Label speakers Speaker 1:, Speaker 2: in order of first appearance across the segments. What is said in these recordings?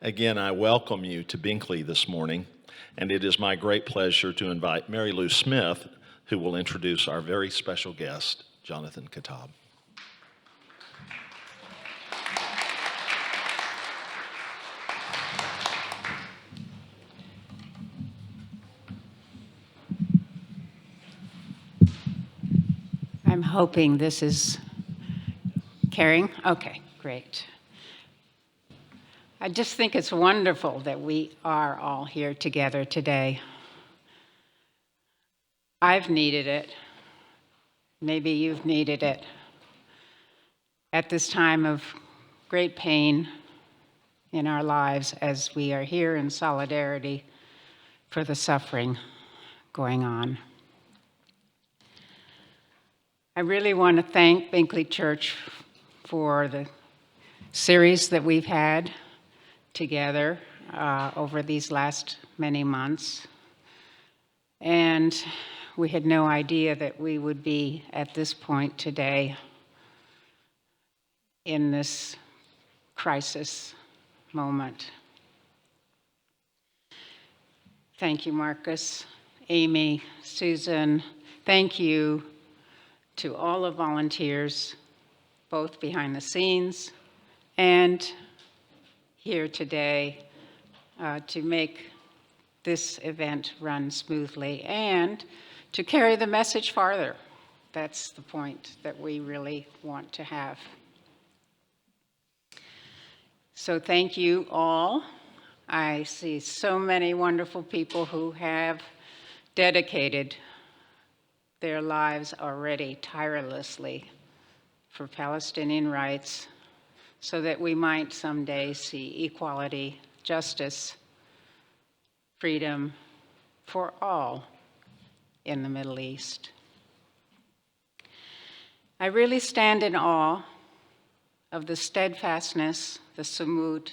Speaker 1: Again, I welcome you to Binkley this morning, and it is my great pleasure to invite Mary Lou Smith, who will introduce our very special guest, Jonathan Kuttab.
Speaker 2: I'm hoping this is carrying. Okay, great. I just think it's wonderful that we are all here together today. I've needed it. Maybe you've needed it. At this time of great pain in our lives, as we are here in solidarity for the suffering going on. I really want to thank Binkley Church for the series that we've had together over these last many months. And we had no idea that we would be at this point today in this crisis moment. Thank you, Marcus, Amy, Susan. Thank you to all the volunteers, both behind the scenes and here today, to make this event run smoothly and to carry the message farther. That's the point that we really want to have. So thank you all. I see so many wonderful people who have dedicated their lives already tirelessly for Palestinian rights so that we might someday see equality, justice, freedom for all in the Middle East. I really stand in awe of the steadfastness, the sumud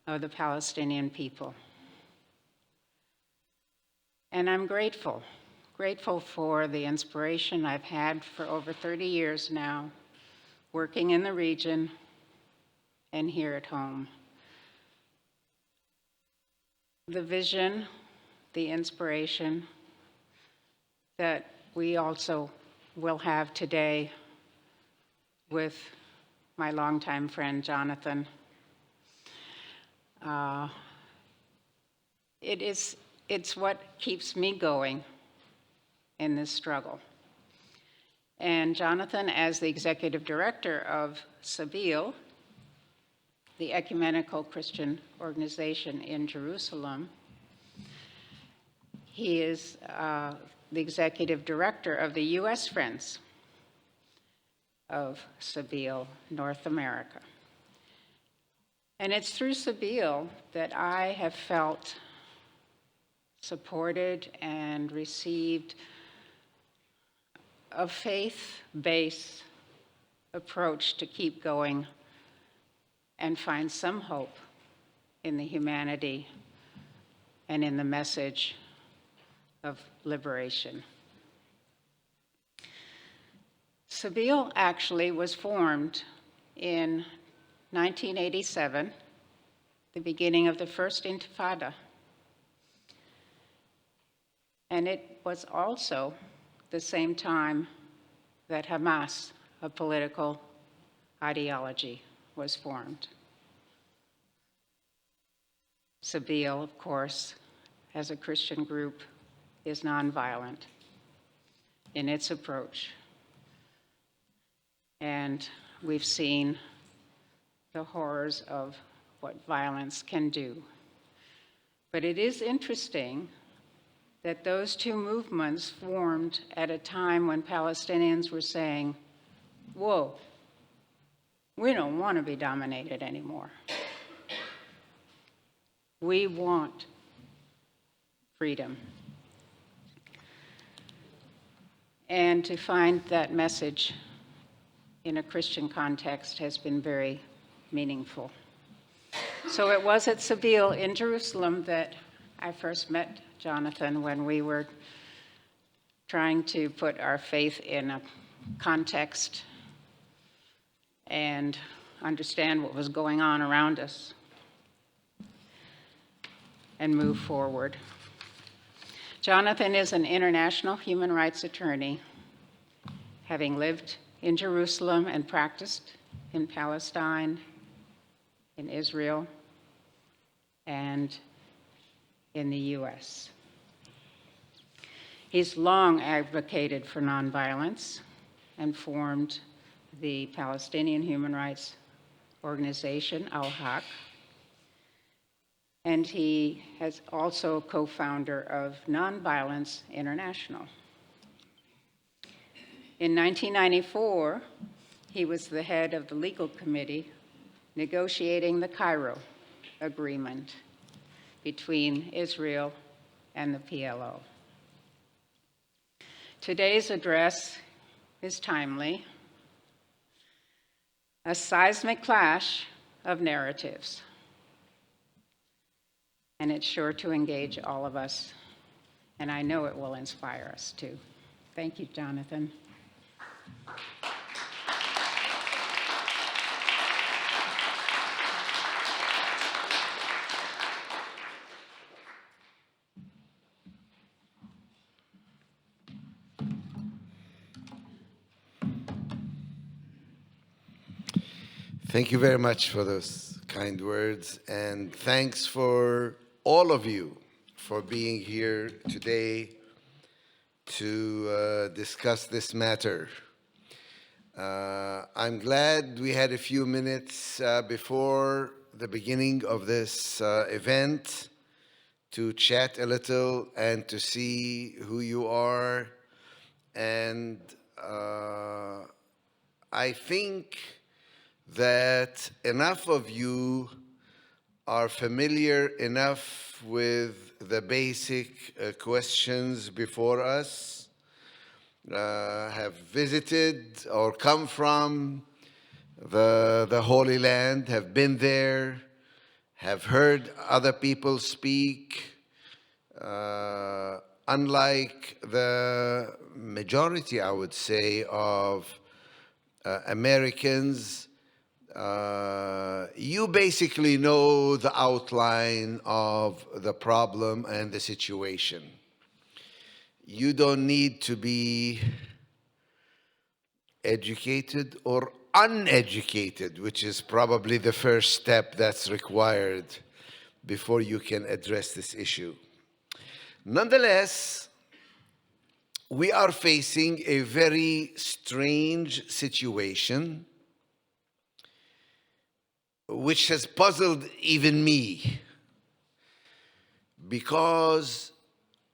Speaker 2: of the Palestinian people. And I'm grateful for the inspiration I've had for over 30 years now, working in the region and here at home. The vision, the inspiration that we also will have today with my longtime friend, Jonathan. It's what keeps me going in this struggle. And Jonathan, as the executive director of Sabeel, the ecumenical Christian organization in Jerusalem, he is the executive director of the U.S. Friends of Sabeel, North America. And it's through Sabeel that I have felt supported and received a faith-based approach to keep going and find some hope in the humanity and in the message of liberation. Sabeel actually was formed in 1987, the beginning of the first Intifada. And it was also the same time that Hamas, a political ideology, was formed. Sabeel, of course, as a Christian group, is nonviolent in its approach. And we've seen the horrors of what violence can do. But it is interesting that those two movements formed at a time when Palestinians were saying, whoa, we don't want to be dominated anymore. We want freedom. And to find that message in a Christian context has been very meaningful. So it was at Sabeel in Jerusalem that I first met Jonathan when we were trying to put our faith in a context and understand what was going on around us. and move forward. Jonathan is an international human rights attorney, having lived in Jerusalem and practiced in Palestine, in Israel, and in the US. He's long advocated for nonviolence and formed the Palestinian human rights organization, Al-Haq, and he is also co-founder of Nonviolence International. In 1994, he was the head of the legal committee negotiating the Cairo Agreement between Israel and the PLO. Today's address is timely. A seismic clash of narratives. And it's sure to engage all of us, and I know it will inspire us too. Thank you, Jonathan.
Speaker 3: Thank you very much for those kind words, and thanks for all of you for being here today to discuss this matter. I'm glad we had a few minutes before the beginning of this event to chat a little and to see who you are. And I think that enough of you are familiar enough with the basic questions before us, have visited or come from the Holy Land, have been there, have heard other people speak. Unlike the majority, I would say, of Americans, you basically know the outline of the problem and the situation. You don't need to be educated or uneducated, which is probably the first step that's required before you can address this issue. Nonetheless, we are facing a very strange situation which has puzzled even me, because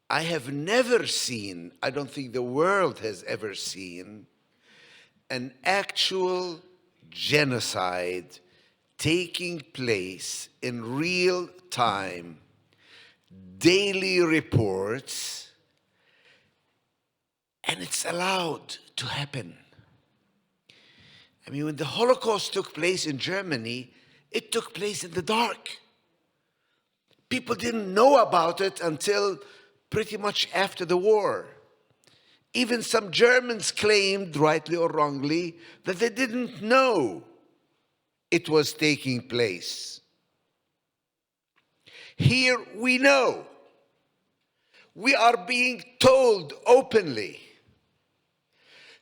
Speaker 3: I have never seen, I don't think the world has ever seen, an actual genocide taking place in real time, daily reports, and it's allowed to happen. I mean, when the Holocaust took place in Germany, it took place in the dark. People didn't know about it until pretty much after the war. Even some Germans claimed, rightly or wrongly, that they didn't know it was taking place. Here we know. We are being told openly.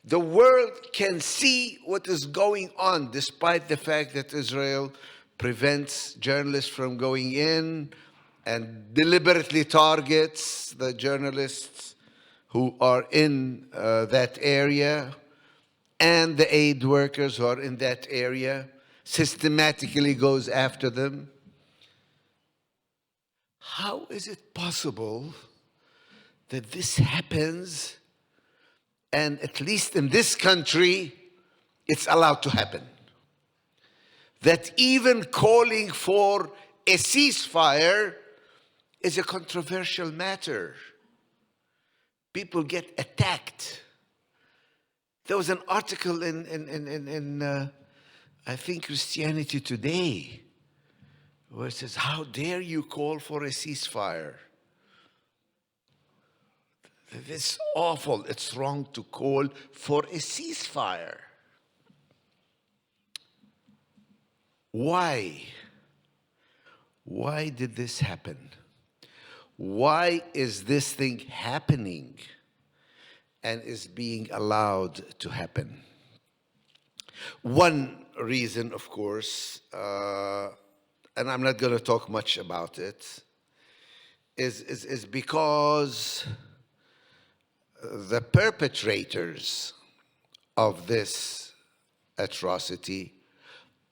Speaker 3: The world can see what is going on, despite the fact that Israel prevents journalists from going in and deliberately targets the journalists who are in that area and the aid workers who are in that area, systematically goes after them. How is it possible that this happens, and at least in this country, it's allowed to happen? That even calling for a ceasefire is a controversial matter. People get attacked. There was an article in I think, Christianity Today, where it says, how dare you call for a ceasefire? It's awful. It's wrong to call for a ceasefire. Why? Why did this happen? Why is this thing happening and is being allowed to happen? One reason, of course, and I'm not going to talk much about it, is because the perpetrators of this atrocity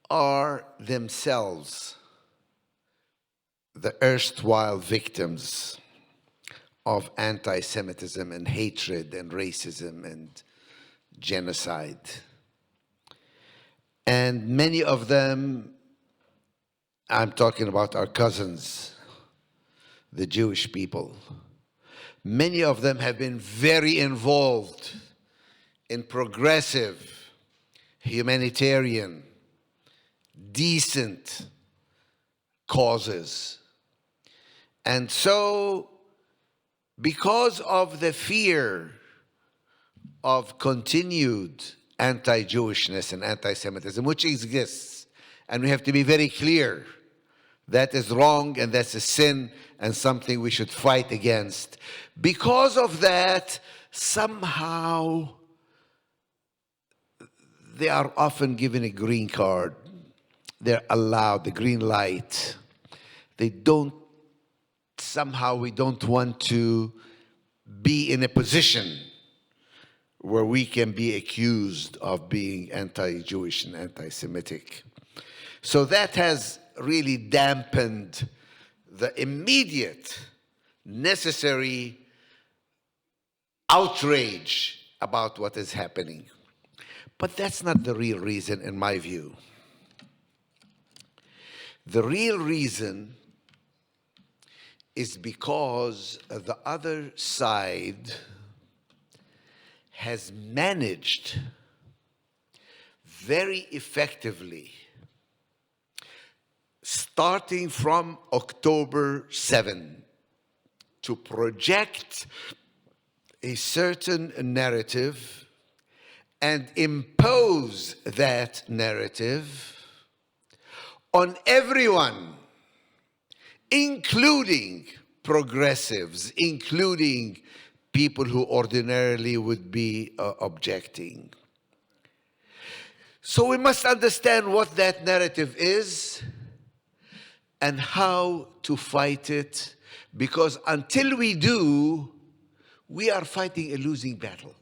Speaker 3: are themselves the erstwhile victims of anti-Semitism and hatred and racism and genocide. And many of them, I'm talking about our cousins, the Jewish people, many of them have been very involved in progressive, humanitarian, decent causes. And so, because of the fear of continued anti-Jewishness and anti-Semitism, which exists, and we have to be very clear, that is wrong and that's a sin and something we should fight against. Because of that, somehow they are often given a green card. They're allowed the green light. They don't, somehow we don't want to be in a position where we can be accused of being anti-Jewish and anti-Semitic. So that has really dampened the immediate, necessary outrage about what is happening. But that's not the real reason, in my view. The real reason is because the other side has managed very effectively, starting from October 7, to project a certain narrative and impose that narrative on everyone, including progressives, including people who ordinarily would be objecting. So we must understand what that narrative is and how to fight it, because until we do, we are fighting a losing battle.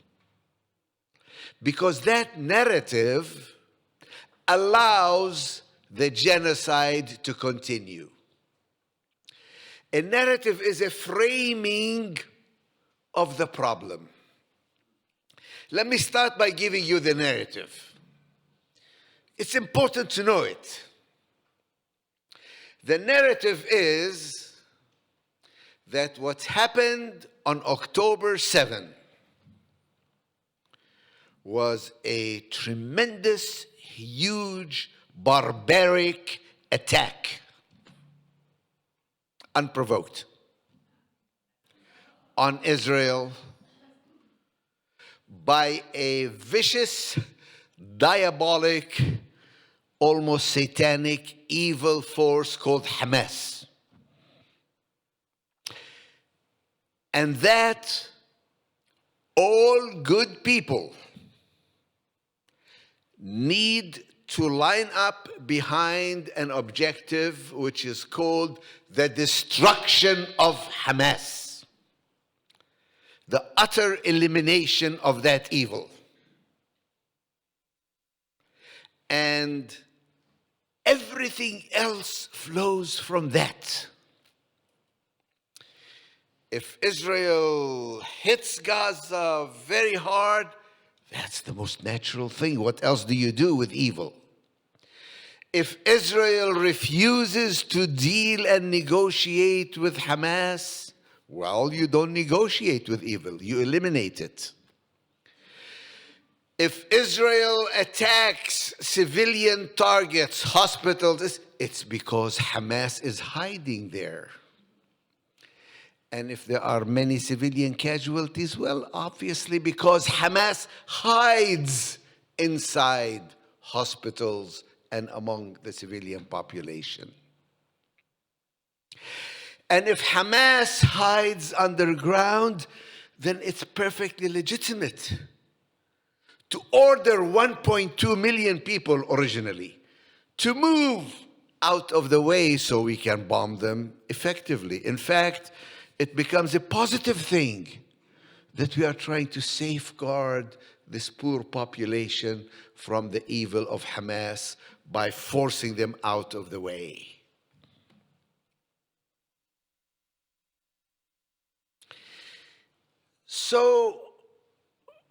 Speaker 3: Because that narrative allows the genocide to continue. A narrative is a framing of the problem. Let me start by giving you the narrative. It's important to know it. The narrative is that what happened on October 7 was a tremendous, huge, barbaric attack, unprovoked, on Israel by a vicious, diabolic, almost satanic, evil force called Hamas. And that all good people need to line up behind an objective which is called the destruction of Hamas, the utter elimination of that evil. And everything else flows from that. If Israel hits Gaza very hard, that's the most natural thing. What else do you do with evil? If Israel refuses to deal and negotiate with Hamas, well, you don't negotiate with evil, you eliminate it. If Israel attacks civilian targets, hospitals, it's because Hamas is hiding there. And if there are many civilian casualties, well, obviously because Hamas hides inside hospitals and among the civilian population. And if Hamas hides underground, then it's perfectly legitimate to order 1.2 million people originally to move out of the way so we can bomb them effectively. In fact, it becomes a positive thing that we are trying to safeguard this poor population from the evil of Hamas by forcing them out of the way. So,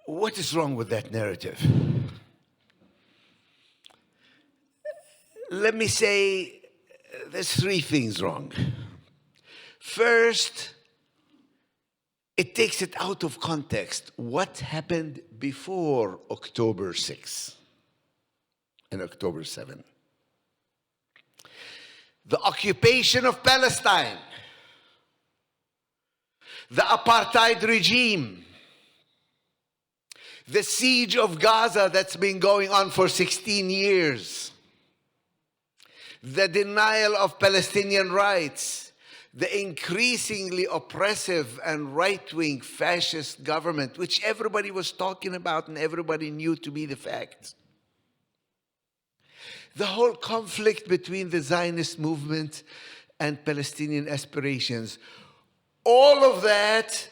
Speaker 3: what is wrong with that narrative? Let me say there's three things wrong. First, it takes it out of context. What happened before October 6 and October 7? The occupation of Palestine, the apartheid regime, the siege of Gaza that's been going on for 16 years, the denial of Palestinian rights, the increasingly oppressive and right-wing fascist government, which everybody was talking about and everybody knew to be the fact. The whole conflict between the Zionist movement and Palestinian aspirations, all of that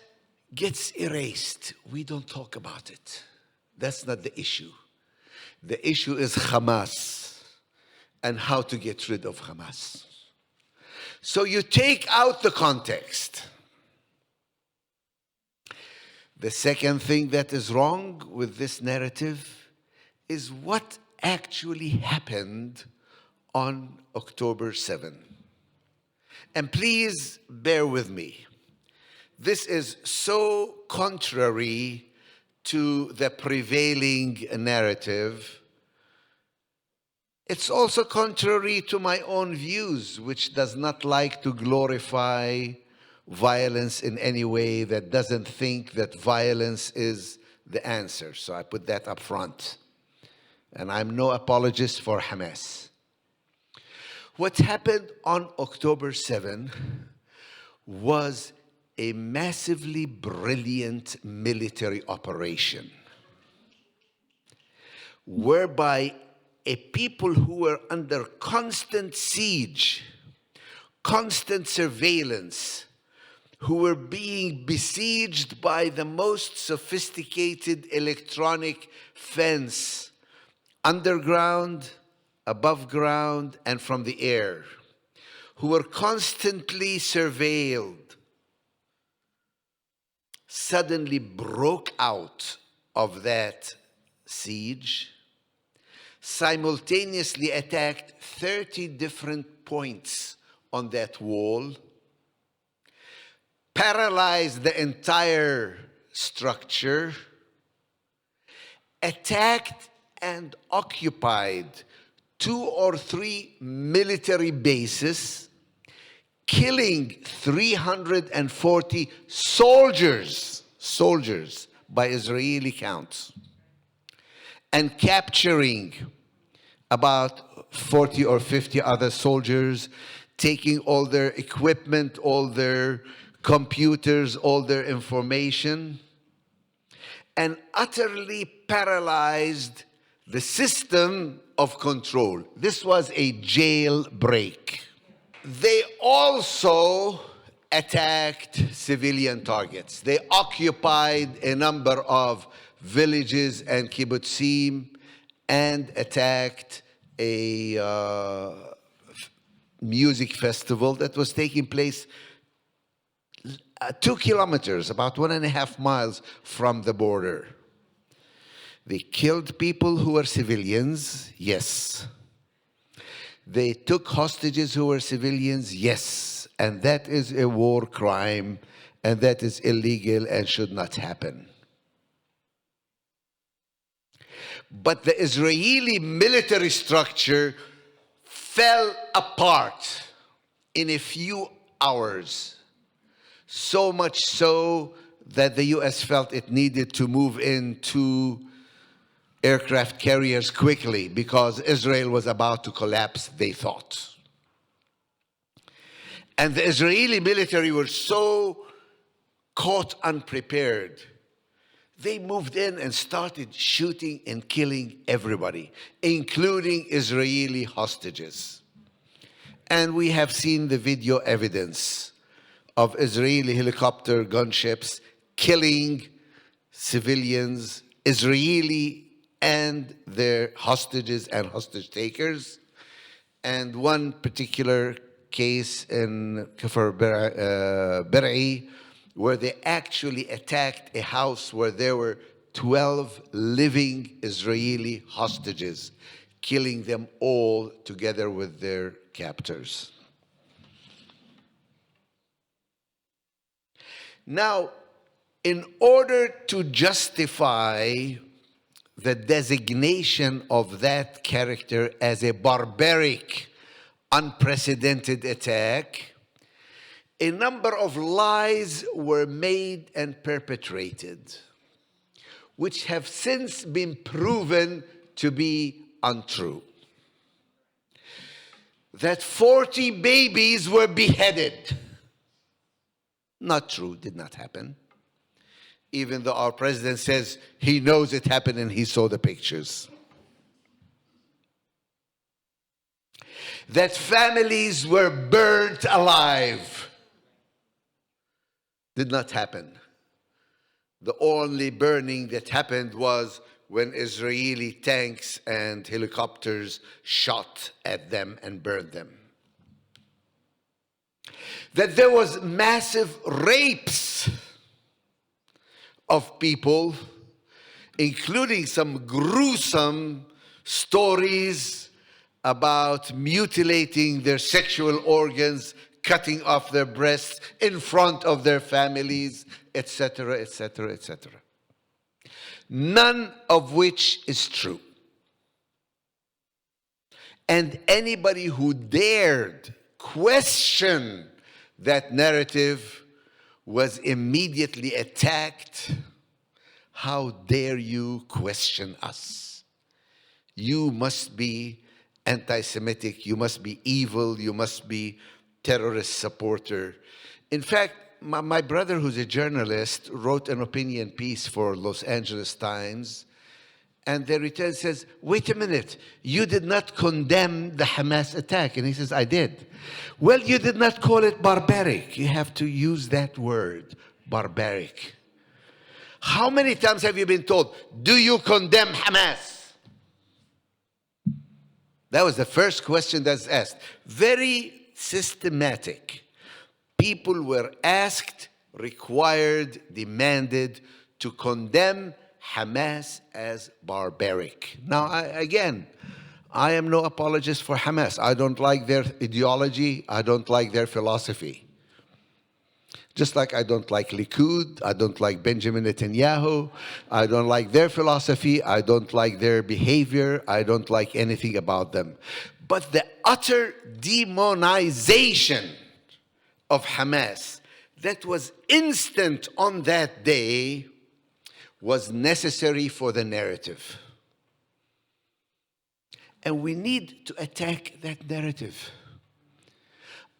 Speaker 3: gets erased. We don't talk about it. That's not the issue. The issue is Hamas and how to get rid of Hamas. So you take out the context. The second thing that is wrong with this narrative is what actually happened on October 7. And please bear with me. This is so contrary to the prevailing narrative. It's also contrary to my own views, which does not like to glorify violence in any way, that doesn't think that violence is the answer. So I put that up front. And I'm no apologist for Hamas. What happened on October 7 was a massively brilliant military operation whereby a people who were under constant siege, constant surveillance, who were being besieged by the most sophisticated electronic fence, underground, above ground, and from the air, who were constantly surveilled, suddenly broke out of that siege, simultaneously attacked 30 different points on that wall, paralyzed the entire structure, attacked and occupied 2 or 3 military bases, killing 340 soldiers by Israeli counts, and capturing about 40 or 50 other soldiers, taking all their equipment, all their computers, all their information, and utterly paralyzed the system of control. This was a jailbreak. They also attacked civilian targets. They occupied a number of villages and kibbutzim and attacked a music festival that was taking place 2 kilometers, about 1.5 miles from the border. They killed people who were civilians, yes. They took hostages who were civilians, yes. And that is a war crime, and that is illegal and should not happen. But the Israeli military structure fell apart in a few hours. So much so that the US felt it needed to move into aircraft carriers quickly because Israel was about to collapse, they thought. And the Israeli military were so caught unprepared. They moved in and started shooting and killing everybody, including Israeli hostages. And we have seen the video evidence of Israeli helicopter gunships killing civilians, Israeli and their hostages and hostage takers. And one particular case in Kafr Ber'i, where they actually attacked a house where there were 12 living Israeli hostages, killing them all together with their captors. Now, in order to justify the designation of that character as a barbaric, unprecedented attack, a number of lies were made and perpetrated, which have since been proven to be untrue. That 40 babies were beheaded. Not true, did not happen. Even though our president says he knows it happened and he saw the pictures. That families were burnt alive. Did not happen. The only burning that happened was when Israeli tanks and helicopters shot at them and burned them. That there was massive rapes of people, including some gruesome stories about mutilating their sexual organs, cutting off their breasts in front of their families, etc., etc., etc. None of which is true. And anybody who dared question that narrative was immediately attacked. How dare you question us? You must be anti-Semitic, you must be evil, you must be terrorist supporter. In fact, my brother, who's a journalist, wrote an opinion piece for Los Angeles Times, and the return says, wait a minute, you did not condemn the Hamas attack. And he says, I did. Well, you did not call it barbaric. You have to use that word, barbaric. How many times have you been told, do you condemn Hamas? That was the first question that's asked. Very systematic. People were asked, required, demanded to condemn Hamas as barbaric. Now, I am no apologist for Hamas. I don't like their ideology. I don't like their philosophy. Just like I don't like Likud, I don't like Benjamin Netanyahu, I don't like their philosophy, I don't like their behavior, I don't like anything about them. But the utter demonization of Hamas that was instant on that day was necessary for the narrative. And we need to attack that narrative.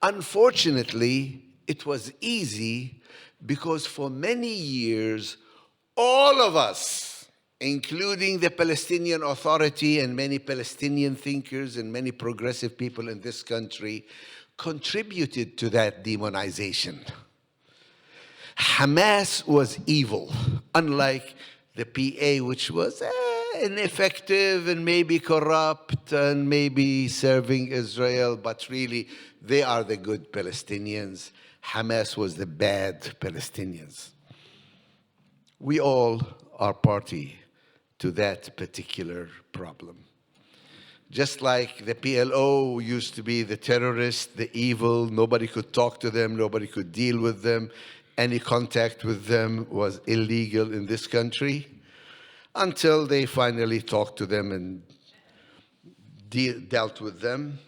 Speaker 3: Unfortunately, it was easy because for many years, all of us, including the Palestinian Authority and many Palestinian thinkers and many progressive people in this country, contributed to that demonization. Hamas was evil, unlike the PA, which was ineffective and maybe corrupt and maybe serving Israel, but really they are the good Palestinians. Hamas was the bad Palestinians. We all are party to that particular problem. Just like the PLO used to be the terrorists, the evil, nobody could talk to them, nobody could deal with them. Any contact with them was illegal in this country until they finally talked to them and dealt with them.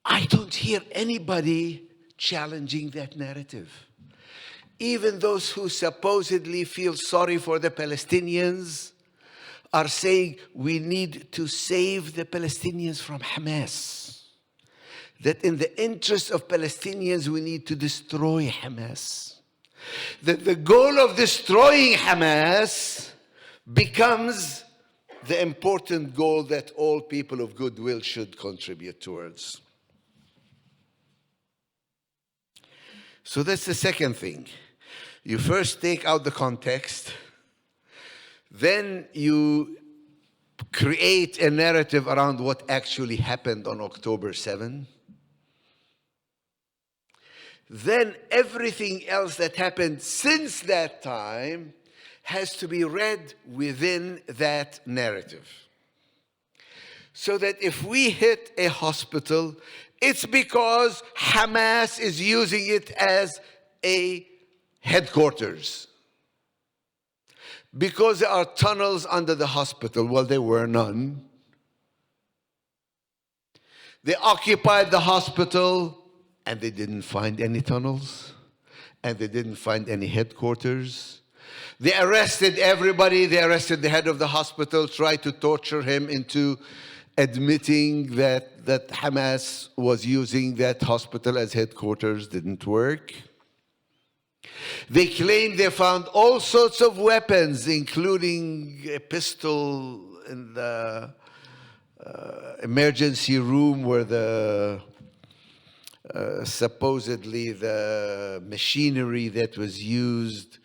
Speaker 3: I don't hear anybody challenging that narrative. Even those who supposedly feel sorry for the Palestinians are saying we need to save the Palestinians from Hamas. that in the interest of Palestinians, we need to destroy Hamas. That the goal of destroying Hamas becomes the important goal that all people of goodwill should contribute towards. So that's the second thing. You first take out the context, then you create a narrative around what actually happened on October 7. Then everything else that happened since that time has to be read within that narrative. So that if we hit a hospital, it's because Hamas is using it as a headquarters. Because there are tunnels under the hospital. Well, there were none. They occupied the hospital and they didn't find any tunnels. And they didn't find any headquarters. They arrested everybody. They arrested the head of the hospital, tried to torture him into admitting that Hamas was using that hospital as headquarters. Didn't work. They claimed they found all sorts of weapons, including a pistol in the emergency room where the supposedly the machinery that was used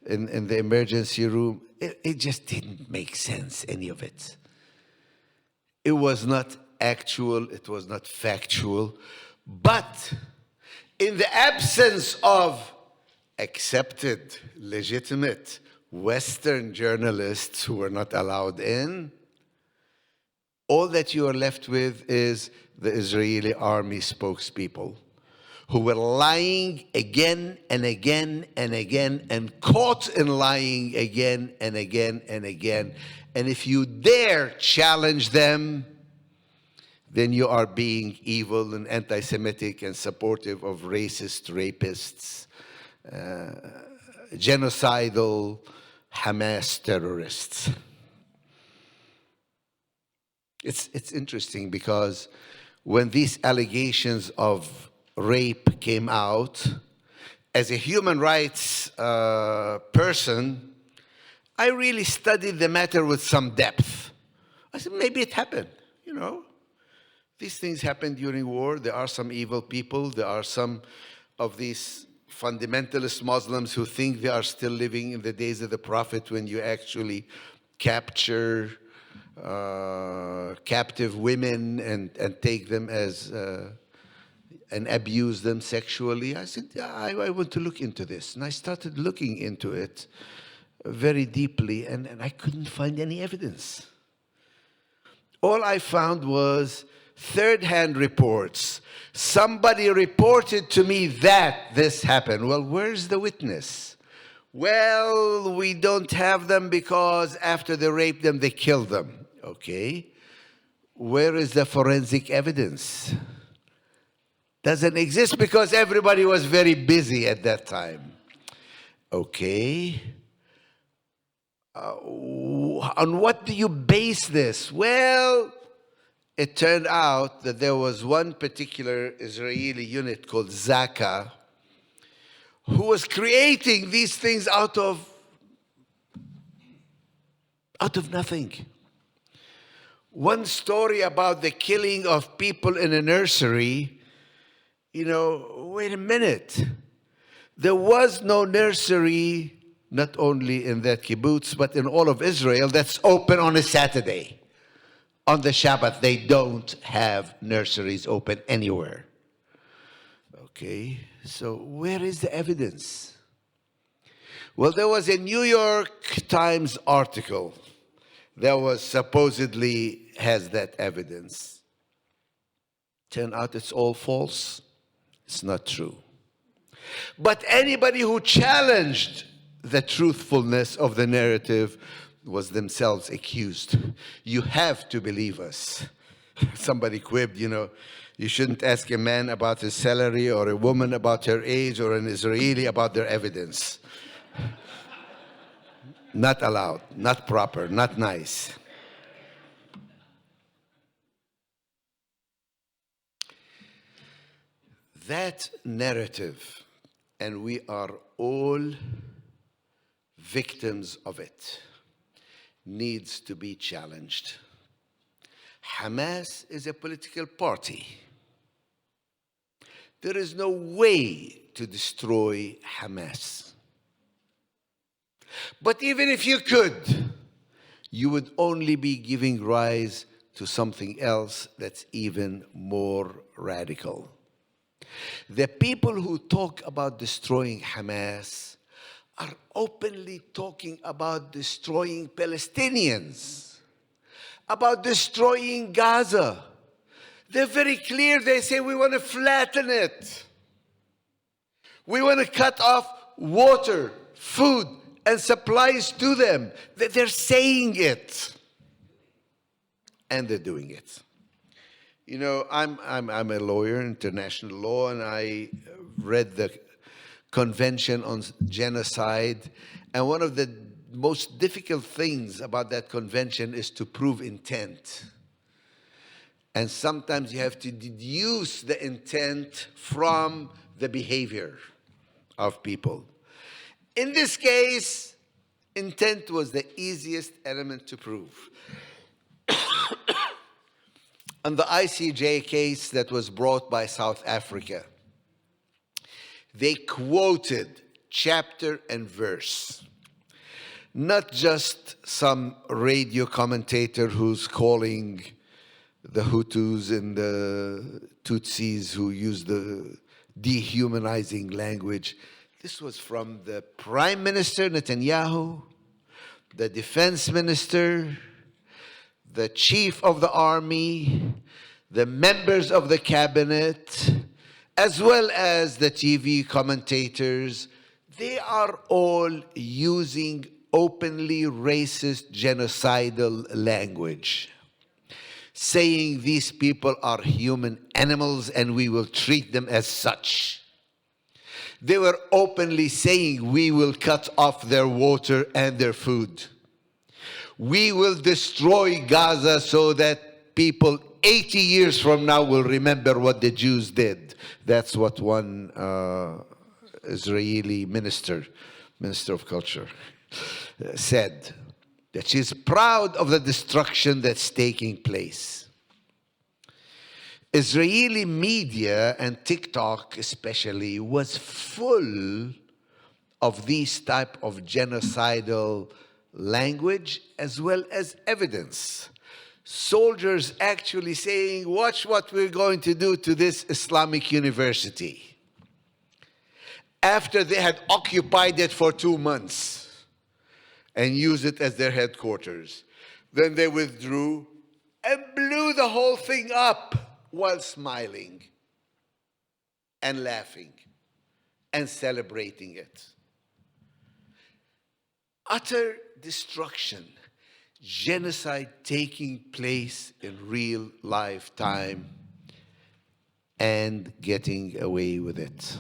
Speaker 3: in the emergency room. It just didn't make sense, any of it. It was not actual, it was not factual. But in the absence of accepted, legitimate Western journalists who were not allowed in, all that you are left with is the Israeli army spokespeople who were lying again and again and again and caught in lying again and again and again. And if you dare challenge them, then you are being evil and anti-Semitic and supportive of racist rapists, genocidal Hamas terrorists. It's interesting because when these allegations of rape came out, as a human rights person, I really studied the matter with some depth. I said, maybe it happened, you know. These things happen during war. There are some evil people. There are some of these fundamentalist Muslims who think they are still living in the days of the Prophet when you actually capture captive women and take them as and abuse them sexually. I said, I want to look into this. And I started looking into it very deeply, and I couldn't find any evidence. All I found was third-hand reports. Somebody reported to me that this happened. Well, where's the witness? Well, we don't have them because after they raped them, they killed them. Okay. Where is the forensic evidence? Doesn't exist because everybody was very busy at that time. Okay. On what do you base this? Well, it turned out that there was one particular Israeli unit called Zaka who was creating these things out of nothing. One story about the killing of people in a nursery, you know, wait a minute. There was no nursery, not only in that kibbutz, but in all of Israel, that's open on a Saturday. On the Shabbat, they don't have nurseries open anywhere. Okay, so where is the evidence? Well, there was a New York Times article that was supposedly has that evidence. Turned out it's all false. It's not true. But anybody who challenged the truthfulness of the narrative was themselves accused. You have to believe us. Somebody quipped, you know, you shouldn't ask a man about his salary or a woman about her age or an Israeli about their evidence. Not allowed, not proper, not nice. That narrative, and we are all victims of it, needs to be challenged. Hamas is a political party. There is no way to destroy Hamas. But even if you could, you would only be giving rise to something else that's even more radical. The people who talk about destroying Hamas are openly talking about destroying Palestinians, about destroying Gaza. They're very clear. They say, we want to flatten it. We want to cut off water, food, and supplies to them. They're saying it. And they're doing it. You know, I'm a lawyer, international law, and I read the Convention on Genocide. And one of the most difficult things about that convention is to prove intent. And sometimes you have to deduce the intent from the behavior of people. In this case, intent was the easiest element to prove. On the ICJ case that was brought by South Africa, they quoted chapter and verse. Not just some radio commentator who's calling the Hutus and the Tutsis who use the dehumanizing language. This was from the Prime Minister Netanyahu, the Defense Minister, the Chief of the Army, the members of the Cabinet, as well as the TV commentators. They are all using openly racist, genocidal language, saying these people are human animals and we will treat them as such. They were openly saying we will cut off their water and their food. We will destroy Gaza so that people 80 years from now will remember what the Jews did. That's what one Israeli minister of culture, said. That she's proud of the destruction that's taking place. Israeli media and TikTok especially was full of these type of genocidal language as well as evidence. Soldiers actually saying, watch what we're going to do to this Islamic university. After they had occupied it for 2 months and used it as their headquarters. Then they withdrew and blew the whole thing up while smiling and laughing and celebrating it. Utter destruction, genocide taking place in real lifetime and getting away with it.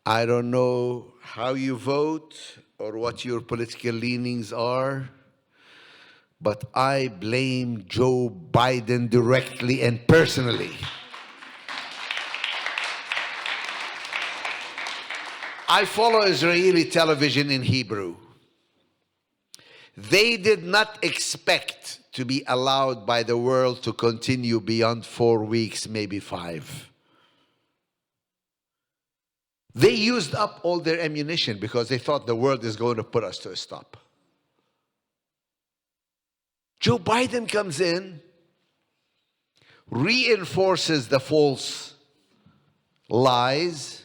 Speaker 3: I don't know how you vote or what your political leanings are, but I blame Joe Biden directly and personally. I follow Israeli television in Hebrew. They did not expect to be allowed by the world to continue beyond 4 weeks, maybe 5. They used up all their ammunition because they thought the world is going to put us to a stop. Joe Biden comes in, reinforces the false lies,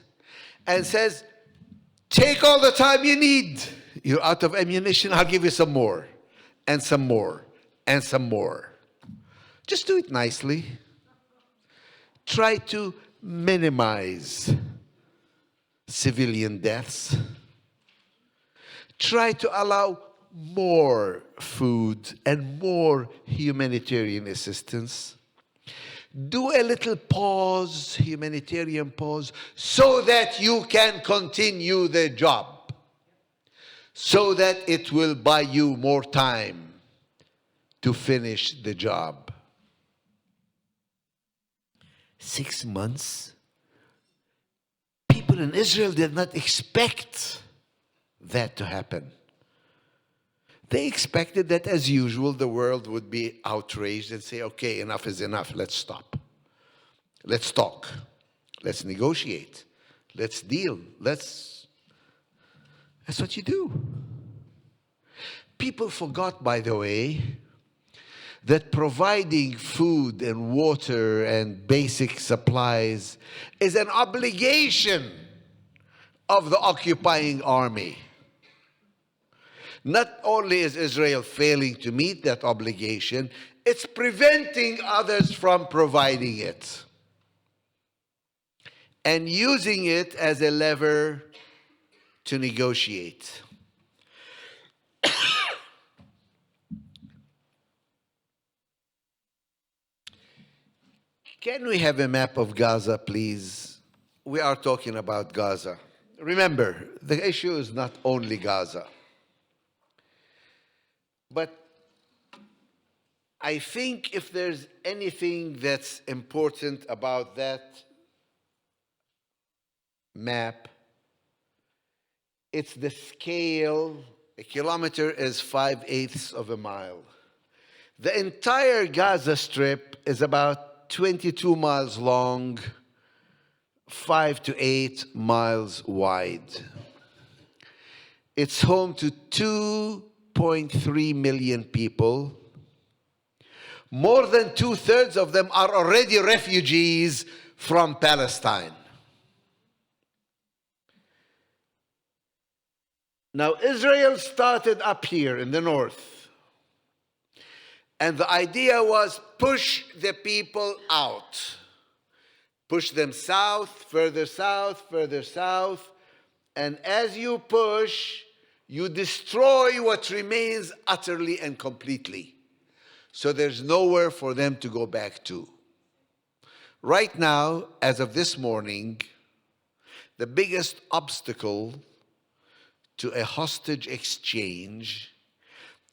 Speaker 3: and says, take all the time you need. You're out of ammunition, I'll give you some more, and some more, and some more. Just do it nicely. Try to minimize civilian deaths. Try to allow more food and more humanitarian assistance. Do a little pause, humanitarian pause, so that you can continue the job, so that it will buy you more time to finish the job. 6 months? People in Israel did not expect that to happen. They expected that, as usual, the world would be outraged and say, okay, enough is enough, let's stop. Let's talk. Let's negotiate. Let's deal. That's what you do. People forgot, by the way, that providing food and water and basic supplies is an obligation of the occupying army. Not only is Israel failing to meet that obligation, it's preventing others from providing it and using it as a lever to negotiate. Can we have a map of Gaza, please? We are talking about Gaza. Remember, the issue is not only Gaza. But I think if there's anything that's important about that map, it's the scale. A kilometer is 5/8 of a mile. The entire Gaza Strip is about 22 miles long, 5 to 8 miles wide. It's home to 2.3 million people. More than 2/3 of them are already refugees from Palestine. Now, Israel started up here in the north. And the idea was push the people out. Push them south, further south, further south. And as you push, you destroy what remains utterly and completely. So there's nowhere for them to go back to. Right now, as of this morning, the biggest obstacle to a hostage exchange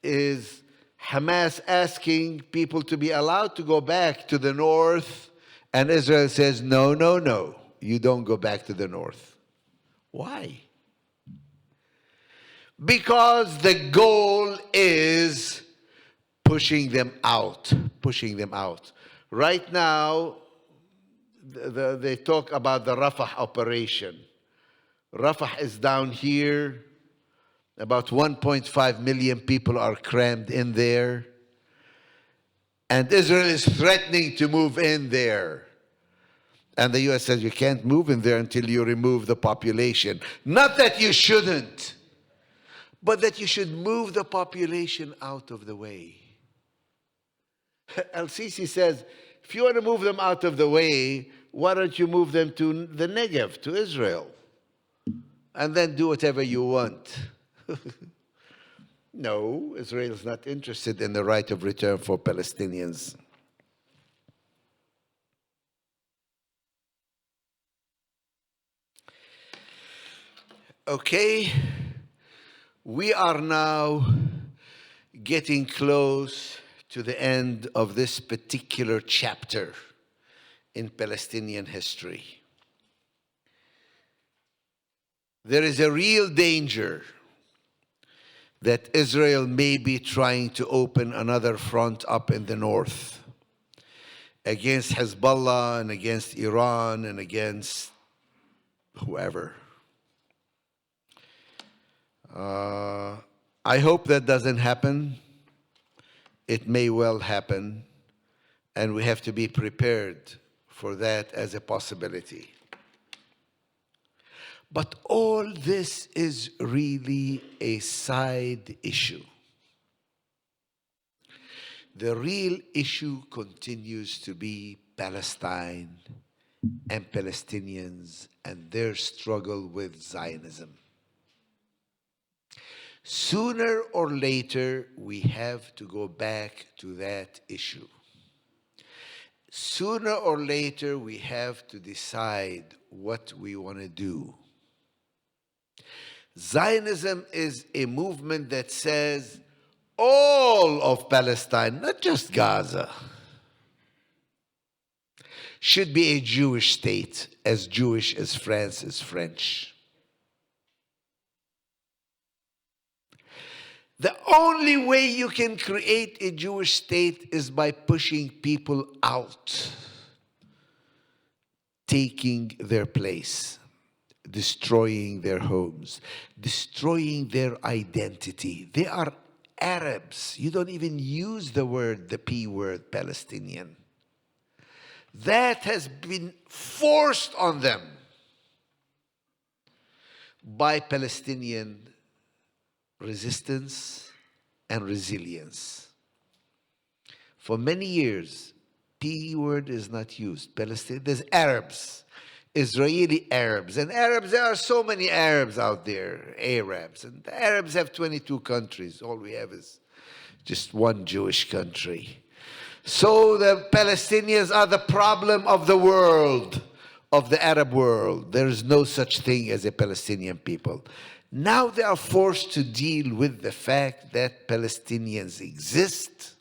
Speaker 3: is Hamas asking people to be allowed to go back to the north, and Israel says, no, no, no, you don't go back to the north. Why? Because the goal is pushing them out, pushing them out. Right now, they talk about the Rafah operation. Rafah is down here. About 1.5 million people are crammed in there. And Israel is threatening to move in there. And the US says you can't move in there until you remove the population. Not that you shouldn't, but that you should move the population out of the way. El-Sisi says, if you want to move them out of the way, why don't you move them to the Negev, to Israel? And then do whatever you want. No, Israel is not interested in the right of return for Palestinians. Okay, we are now getting close to the end of this particular chapter in Palestinian history. There is a real danger that Israel may be trying to open another front up in the north against Hezbollah and against Iran and against whoever. I hope that doesn't happen. It may well happen, and we have to be prepared for that as a possibility. But all this is really a side issue. The real issue continues to be Palestine and Palestinians and their struggle with Zionism. Sooner or later, we have to go back to that issue. Sooner or later, we have to decide what we want to do. Zionism is a movement that says all of Palestine, not just Gaza. should be a Jewish state, as Jewish as France is French. The only way you can create a Jewish state is by pushing people out, taking their place, destroying their homes, destroying their identity. They are Arabs. You don't even use the P word, Palestinian. That has been forced on them by Palestinian resistance and resilience. For many years, P word is not used. Palestine, there's Arabs, Israeli Arabs. And Arabs, there are so many Arabs out there, Arabs. And the Arabs have 22 countries. All we have is just one Jewish country. So the Palestinians are the problem of the world, of the Arab world. There is no such thing as a Palestinian people. Now they are forced to deal with the fact that Palestinians exist.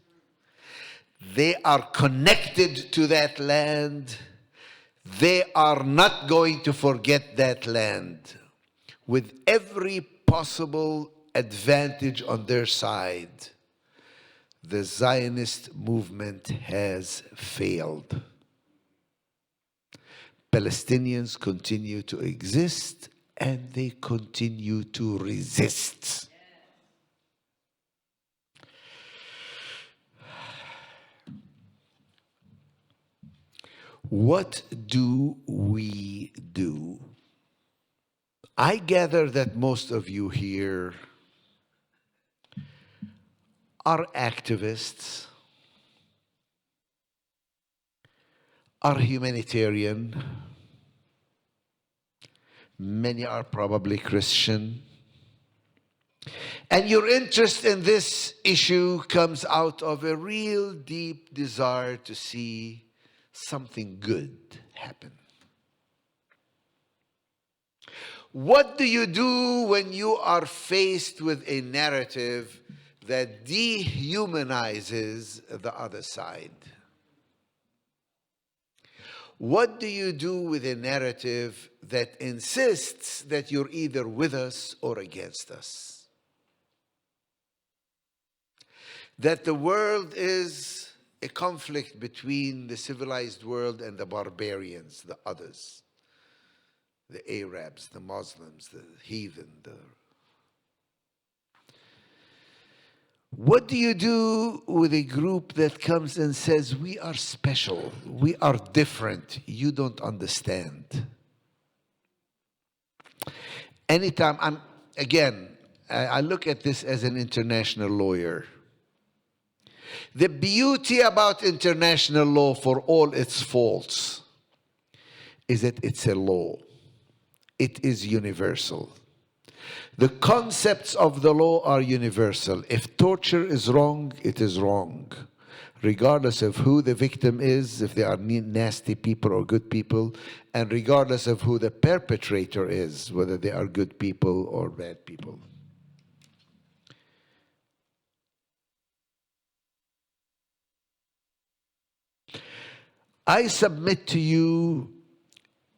Speaker 3: They are connected to that land. They are not going to forget that land. With every possible advantage on their side, the Zionist movement has failed. Palestinians continue to exist and they continue to resist. What do we do? I gather that most of you here are activists, are humanitarian. Many are probably Christian. And your interest in this issue comes out of a real deep desire to see something good happen. What do you do when you are faced with a narrative that dehumanizes the other side? What do you do with a narrative that insists that you're either with us or against us? That the world is a conflict between the civilized world and the barbarians, the others, the Arabs, the Muslims, the heathen. What do you do with a group that comes and says, we are special, we are different, you don't understand? Anytime, I look at this as an international lawyer. The beauty about international law, for all its faults, is that it's a law. It is universal. The concepts of the law are universal. If torture is wrong, it is wrong. Regardless of who the victim is, if they are nasty people or good people, and regardless of who the perpetrator is, whether they are good people or bad people. I submit to you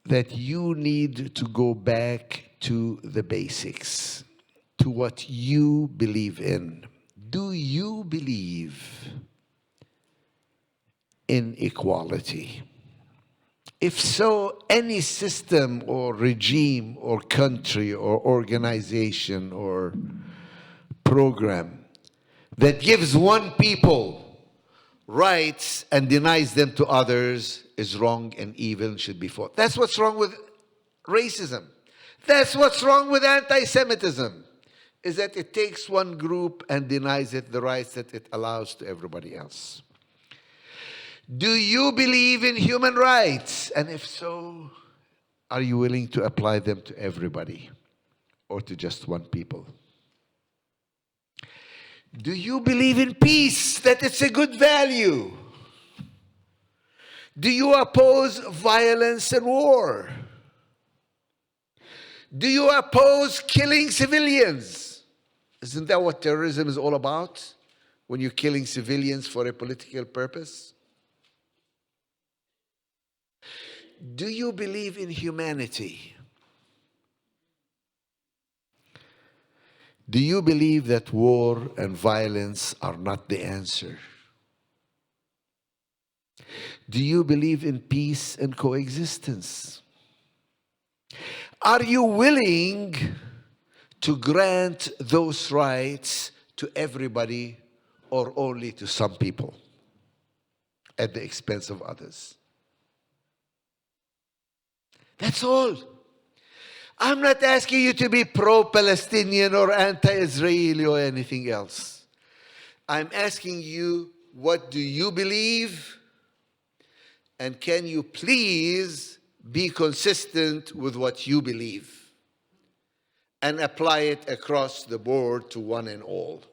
Speaker 3: that you need to go back to the basics, to what you believe in. Do you believe in equality? If so, any system or regime or country or organization or program that gives one people rights and denies them to others is wrong and evil and should be fought. That's what's wrong with racism. That's what's wrong with anti-Semitism, is that it takes one group and denies it the rights that it allows to everybody else. Do you believe in human rights? And if so, are you willing to apply them to everybody or to just one people? Do you believe in peace, that it's a good value? Do you oppose violence and war? Do you oppose killing civilians? Isn't that what terrorism is all about? When you're killing civilians for a political purpose? do you believe in humanity? Do you believe that war and violence are not the answer? Do you believe in peace and coexistence? Are you willing to grant those rights to everybody or only to some people at the expense of others? That's all. I'm not asking you to be pro-Palestinian or anti-Israeli or anything else. I'm asking you, what do you believe? And can you please be consistent with what you believe and apply it across the board to one and all?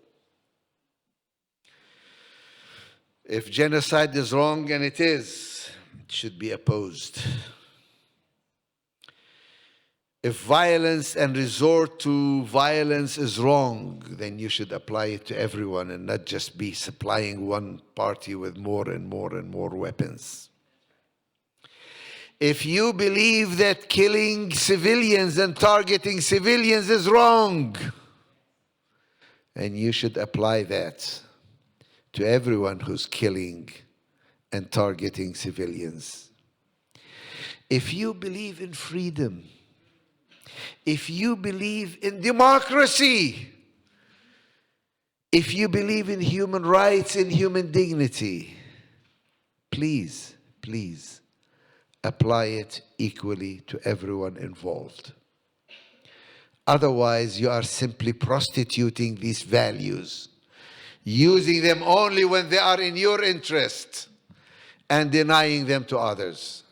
Speaker 3: If genocide is wrong, and it is, it should be opposed. If violence and resort to violence is wrong, then you should apply it to everyone and not just be supplying one party with more and more and more weapons. If you believe that killing civilians and targeting civilians is wrong, and you should apply that to everyone who's killing and targeting civilians. If you believe in freedom, if you believe in democracy, if you believe in human rights and human dignity, please, please apply it equally to everyone involved. Otherwise, you are simply prostituting these values, using them only when they are in your interest and denying them to others.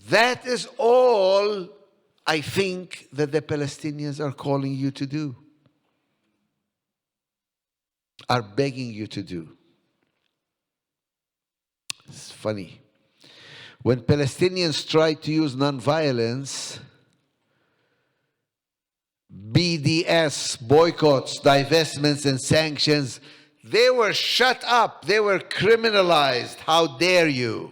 Speaker 3: That is all I think that the Palestinians are calling you to do, are begging you to do. It's funny. When Palestinians tried to use nonviolence, BDS, boycotts, divestments, and sanctions, they were shut up. They were criminalized. How dare you?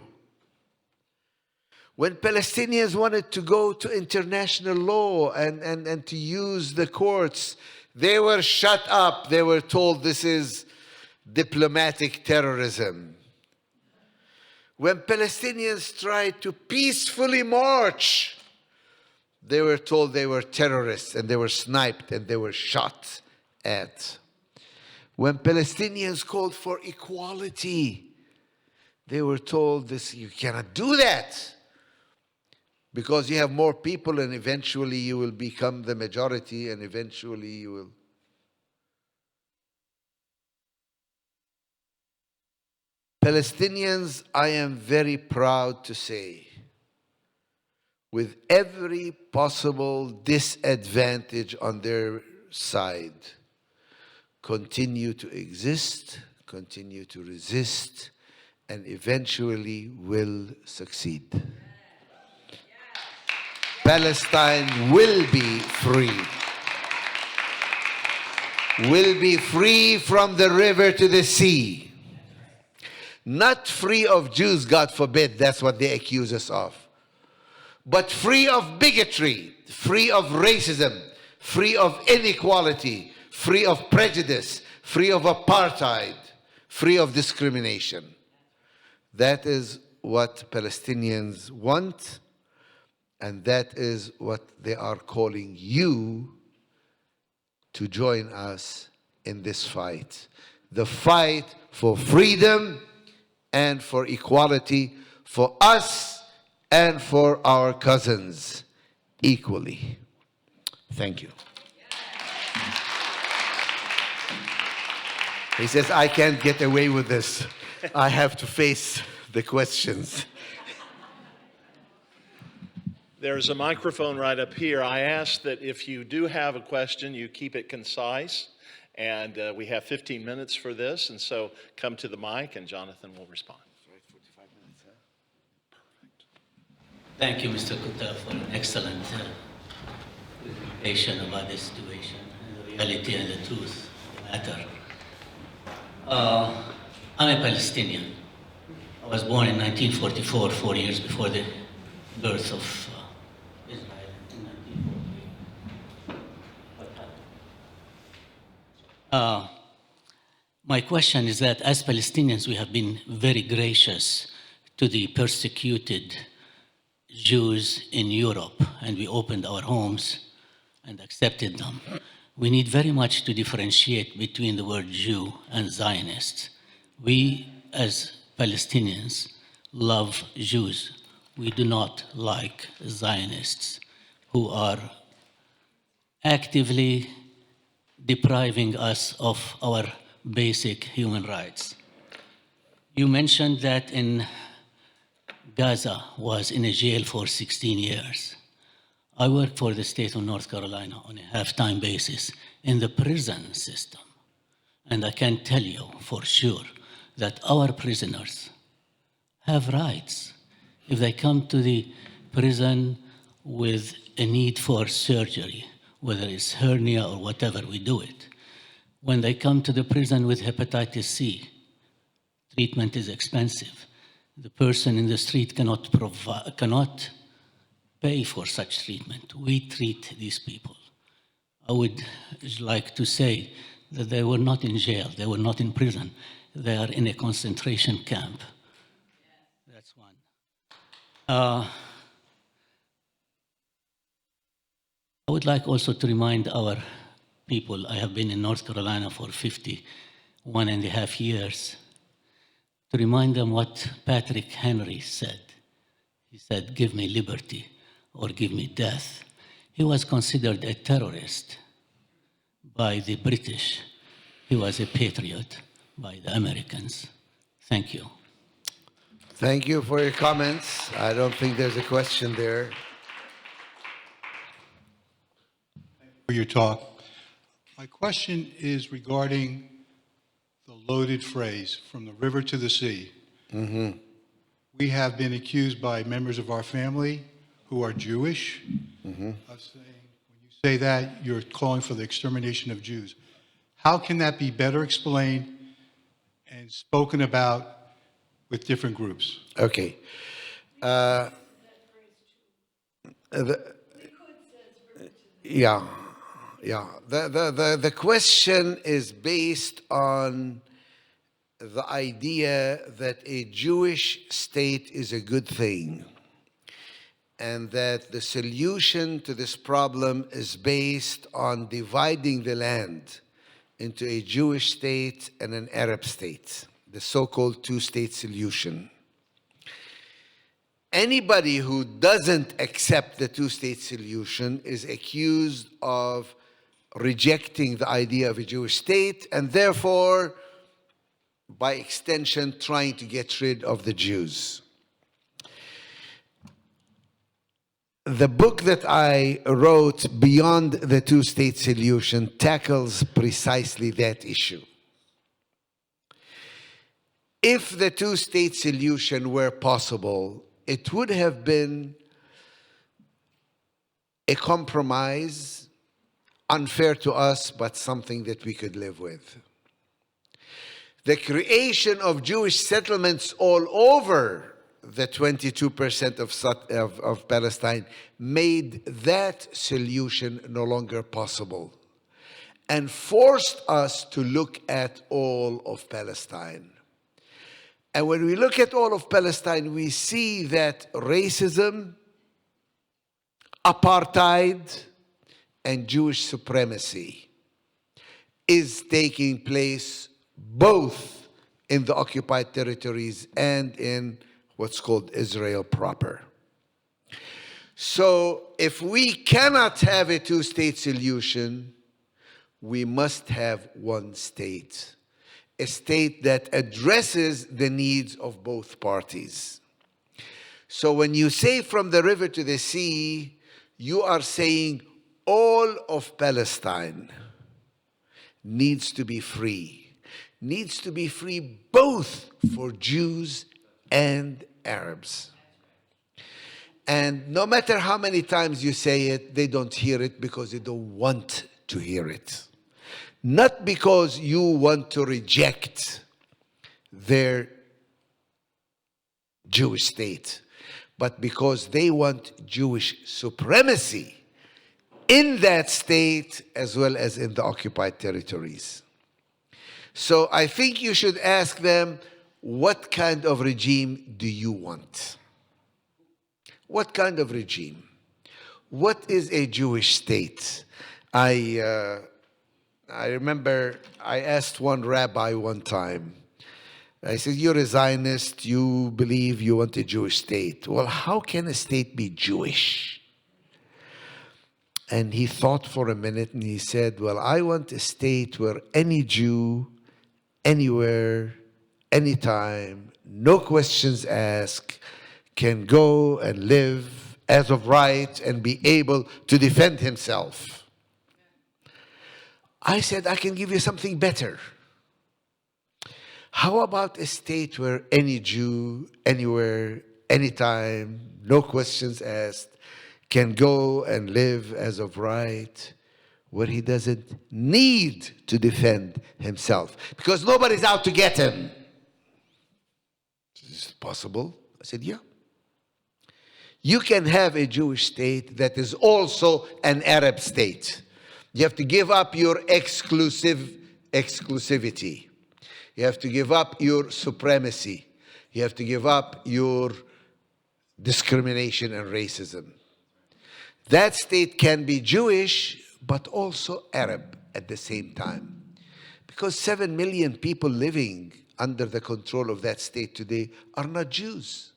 Speaker 3: When Palestinians wanted to go to international law and to use the courts, they were shut up. They were told this is diplomatic terrorism. When Palestinians tried to peacefully march, they were told they were terrorists and they were sniped and they were shot at. When Palestinians called for equality, they were told this, you cannot do that because you have more people and eventually you will become the majority and eventually you will. Palestinians, I am very proud to say, with every possible disadvantage on their side, continue to exist, continue to resist, and eventually will succeed. Palestine will be free. Will be free from the river to the sea. Not free of Jews, God forbid, that's what they accuse us of. But free of bigotry, free of racism, free of inequality, free of prejudice, free of apartheid, free of discrimination. That is what Palestinians want, and that is what they are calling you to join us in this fight. The fight for freedom and for equality for us and for our cousins equally. Thank you. He says, I can't get away with this. I have to face the questions.
Speaker 1: There's a microphone right up here. I ask that if you do have a question, you keep it concise. And we have 15 minutes for this. And so come to the mic and Jonathan will respond.
Speaker 4: Thank you, Mr. Kuttab, for an excellent presentation about the situation, the reality and the truth of the matter. I'm a Palestinian. I was born in 1944, 4 years before the birth of Israel in 1948. My question is that as Palestinians, we have been very gracious to the persecuted Jews in Europe, and we opened our homes and accepted them. We need very much to differentiate between the word Jew and Zionist. We, as Palestinians, love Jews. We do not like Zionists who are actively depriving us of our basic human rights. You mentioned that in Gaza was in a jail for 16 years. I work for the state of North Carolina on a half-time basis in the prison system. And I can tell you for sure that our prisoners have rights. If they come to the prison with a need for surgery, whether it's hernia or whatever, we do it. When they come to the prison with hepatitis C, treatment is expensive. The person in the street cannot pay for such treatment. We treat these people. I would like to say that they were not in jail, they were not in prison. They are in a concentration camp. That's one. I would like also to remind our people, I have been in North Carolina for 51.5 years, to remind them what Patrick Henry said. He said, "Give me liberty or give me death." He was considered a terrorist by the British. He was a patriot by the Americans. Thank you.
Speaker 3: Thank you for your comments. I don't think there's a question there.
Speaker 5: For your talk. My question is regarding the loaded phrase, from the river to the sea. We have been accused by members of our family who are Jewish of saying, when you say that, you're calling for the extermination of Jews. How can that be better explained and spoken about with different groups?
Speaker 3: Okay. Yeah. The question is based on the idea that a Jewish state is a good thing, and that the solution to this problem is based on dividing the land into a Jewish state and an Arab state, the so-called two-state solution. Anybody who doesn't accept the two-state solution is accused of rejecting the idea of a Jewish state, and therefore, by extension, trying to get rid of the Jews. The book that I wrote, Beyond the Two-State Solution, tackles precisely that issue. If the two-state solution were possible, it would have been a compromise, unfair to us, but something that we could live with. The creation of Jewish settlements all over the 22% of Palestine made that solution no longer possible and forced us to look at all of Palestine. And when we look at all of Palestine, we see that racism, apartheid, and Jewish supremacy is taking place both in the occupied territories and in what's called Israel proper. So if we cannot have a two-state solution, we must have one state, a state that addresses the needs of both parties. So when you say from the river to the sea, you are saying all of Palestine needs to be free. Needs to be free both for Jews and Arabs. And no matter how many times you say it, they don't hear it because they don't want to hear it. Not because you want to reject their Jewish state, but because they want Jewish supremacy in that state as well as in the occupied territories. So I think you should ask them, what kind of regime do you want? What kind of regime? What is a Jewish state? I remember I asked one rabbi one time, I said, you're a Zionist, you believe you want a Jewish state. Well, how can a state be Jewish? And he thought for a minute and he said, well, I want a state where any Jew, anywhere, anytime, no questions asked, can go and live as of right and be able to defend himself. I said, I can give you something better. How about a state where any Jew, anywhere, anytime, no questions asked, can go and live as of right, where he doesn't need to defend himself because nobody's out to get him? Is it possible? I said, yeah. You can have a Jewish state that is also an Arab state. You have to give up your exclusivity. You have to give up your supremacy. You have to give up your discrimination and racism. That state can be Jewish, but also Arab at the same time. Because 7 million people living under the control of that state today are not Jews.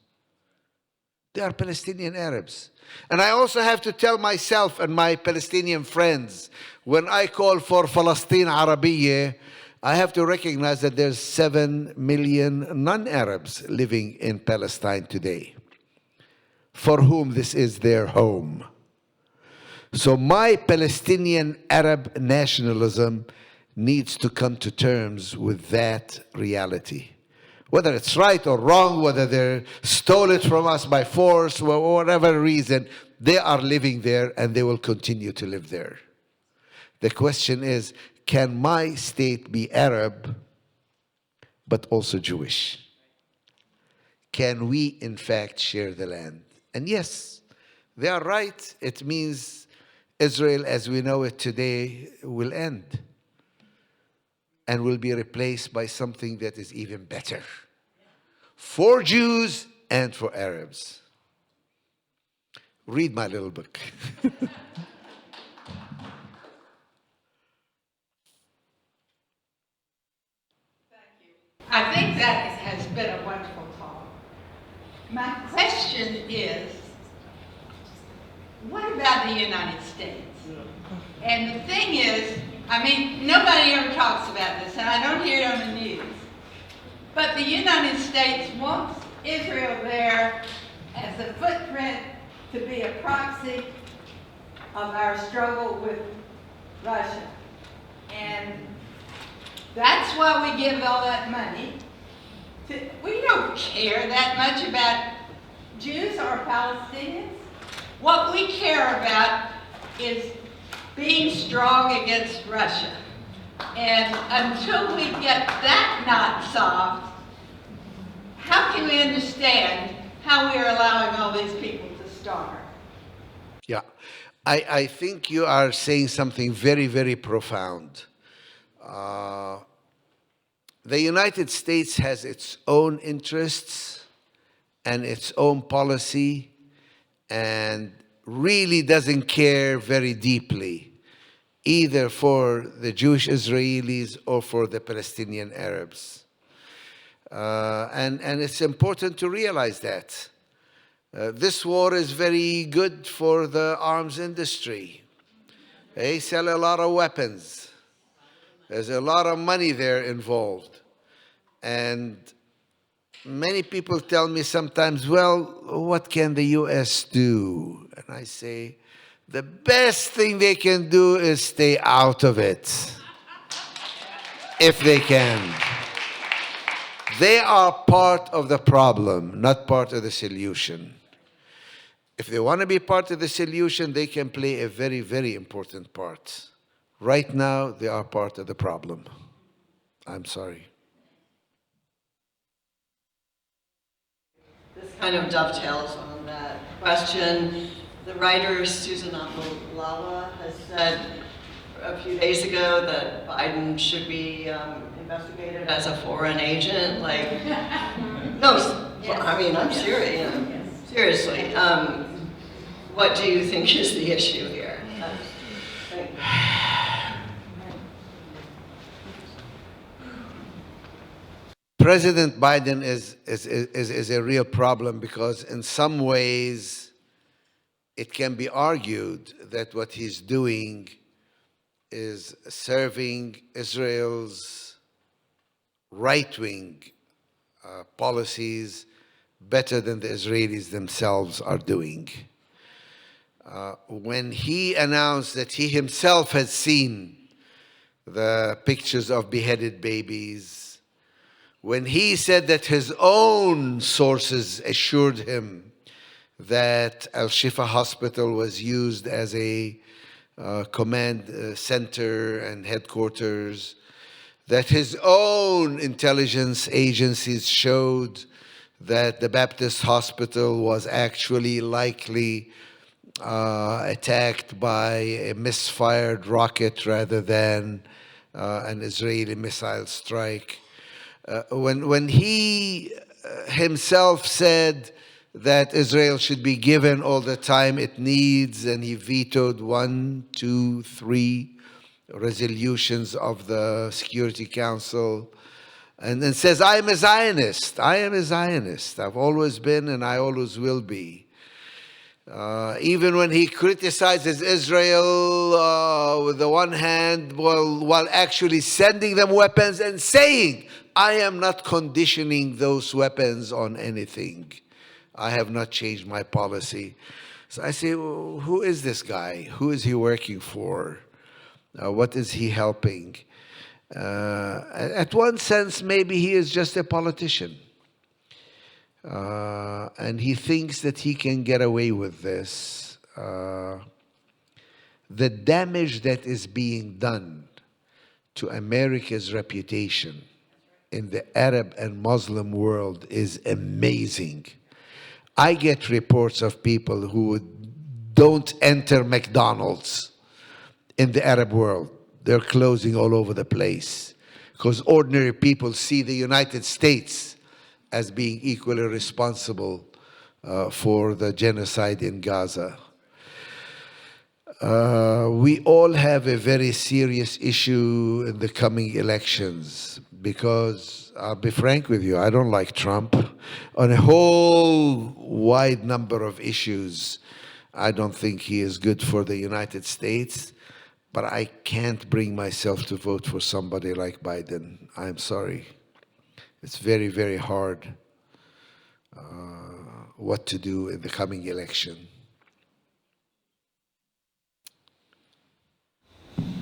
Speaker 3: They are Palestinian Arabs. And I also have to tell myself and my Palestinian friends, when I call for Palestine Arabiya, I have to recognize that there's 7 million non-Arabs living in Palestine today, for whom this is their home. So my Palestinian Arab nationalism needs to come to terms with that reality. Whether it's right or wrong, whether they stole it from us by force, or whatever reason, they are living there and they will continue to live there. The question is, can my state be Arab, but also Jewish? Can we, in fact, share the land? And yes, they are right. It means Israel, as we know it today, will end and will be replaced by something that is even better for Jews and for Arabs. Read my little book.
Speaker 6: I think that has been a wonderful talk. My question is, what about the United States? And the thing is, I mean, nobody ever talks about this, and I don't hear it on the news. But the United States wants Israel there as a footprint to be a proxy of our struggle with Russia. And that's why we give all that money. We don't care that much about Jews or Palestinians. What we care about is being strong against Russia. And until we get that knot solved, how can we understand how we're allowing all these people to starve?
Speaker 3: Yeah, I think you are saying something very, very profound. The United States has its own interests and its own policy and really doesn't care very deeply, either for the Jewish Israelis or for the Palestinian Arabs. And it's important to realize that. This war is very good for the arms industry. They sell a lot of weapons. There's a lot of money there involved. And many people tell me sometimes, well, what can the U.S. do? And I say, the best thing they can do is stay out of it, if they can. They are part of the problem, not part of the solution. If they want to be part of the solution, they can play a very, very important part. Right now, they are part of the problem. I'm sorry.
Speaker 6: This kind of dovetails on that.
Speaker 7: question. The writer Susan Amalala has said a few days ago that Biden should be investigated as a foreign agent. Like, no, I mean, I'm serious. Seriously, what do you think is the issue here? Thank you.
Speaker 3: President Biden is a real problem because in some ways it can be argued that what he's doing is serving Israel's right-wing policies better than the Israelis themselves are doing. When he announced that he himself had seen the pictures of beheaded babies, when he said that his own sources assured him that Al-Shifa Hospital was used as a command center and headquarters, that his own intelligence agencies showed that the Baptist Hospital was actually likely attacked by a misfired rocket rather than an Israeli missile strike. When he himself said that Israel should be given all the time it needs, and he vetoed 1, 2, 3 resolutions of the Security Council, and then says, I am a Zionist. I am a Zionist. I've always been and I always will be. Even when he criticizes Israel with the one hand, while actually sending them weapons and saying, I am not conditioning those weapons on anything. I have not changed my policy. So I say, well, who is this guy? Who is he working for? What is he helping? At one sense, maybe he is just a politician. And he thinks that he can get away with this. The damage that is being done to America's reputation in the Arab and Muslim world is amazing. I get reports of people who don't enter McDonald's in the Arab world. They're closing all over the place because ordinary people see the United States as being equally responsible for the genocide in Gaza. We all have a very serious issue in the coming elections because, I'll be frank with you, I don't like Trump. On a whole wide number of issues, I don't think he is good for the United States, but I can't bring myself to vote for somebody like Biden. I'm sorry. It's very, very hard what to do in the coming election.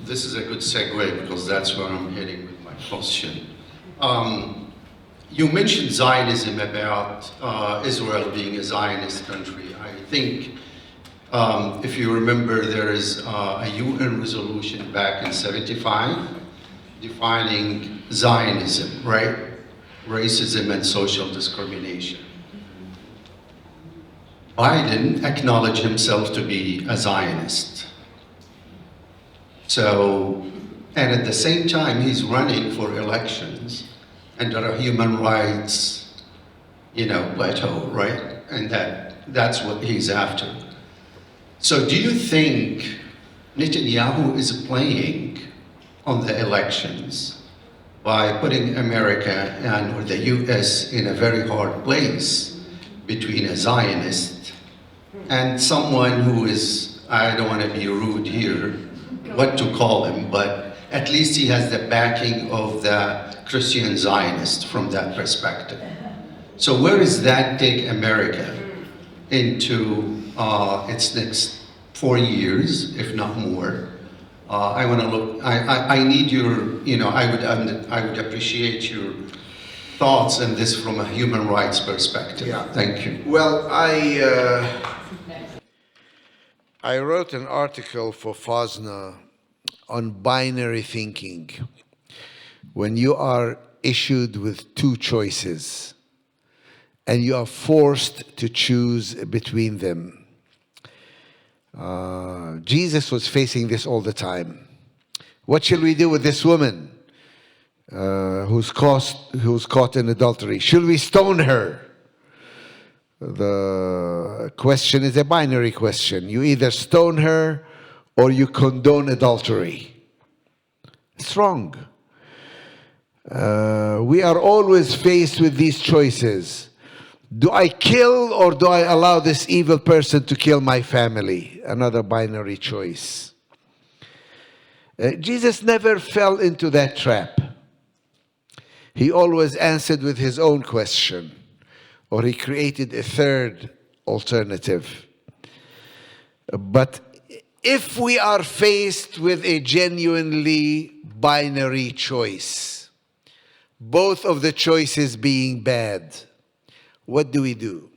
Speaker 8: This is a good segue because that's where I'm heading with my question. You mentioned Zionism about Israel being a Zionist country. I think, if you remember, there is a UN resolution back in '75 defining Zionism, right? Racism and social discrimination. Biden acknowledged himself to be a Zionist. So, and at the same time, he's running for elections under a human rights, plateau, right? And that's what he's after. So do you think Netanyahu is playing on the elections by putting America or the US in a very hard place between a Zionist and someone who is, I don't want to be rude here, what to call him, but at least he has the backing of the Christian Zionist from that perspective. So where does that take America into its next 4 years, if not more? I want to look, I need your, I would appreciate your thoughts on this from a human rights perspective.
Speaker 3: Yeah.
Speaker 8: Thank you.
Speaker 3: Well, I wrote an article for FOSNA on binary thinking. When you are issued with two choices and you are forced to choose between them. Jesus was facing this all the time. What shall we do with this woman who's caught in adultery? Shall we stone her? The question is a binary question. You either stone her or you condone adultery. It's wrong. We are always faced with these choices. Do I kill or do I allow this evil person to kill my family? Another binary choice. Jesus never fell into that trap. He always answered with his own question, or he created a third alternative. But if we are faced with a genuinely binary choice, both of the choices being bad, what do we do?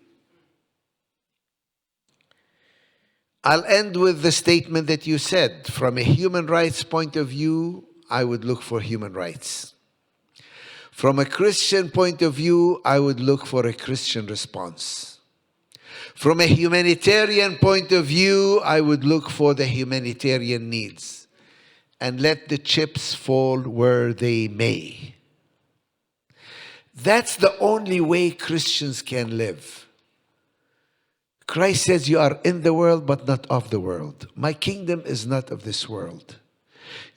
Speaker 3: I'll end with the statement that you said. From a human rights point of view, I would look for human rights. From a Christian point of view, I would look for a Christian response. From a humanitarian point of view, I would look for the humanitarian needs and let the chips fall where they may. That's the only way Christians can live. Christ says, you are in the world, but not of the world. My kingdom is not of this world.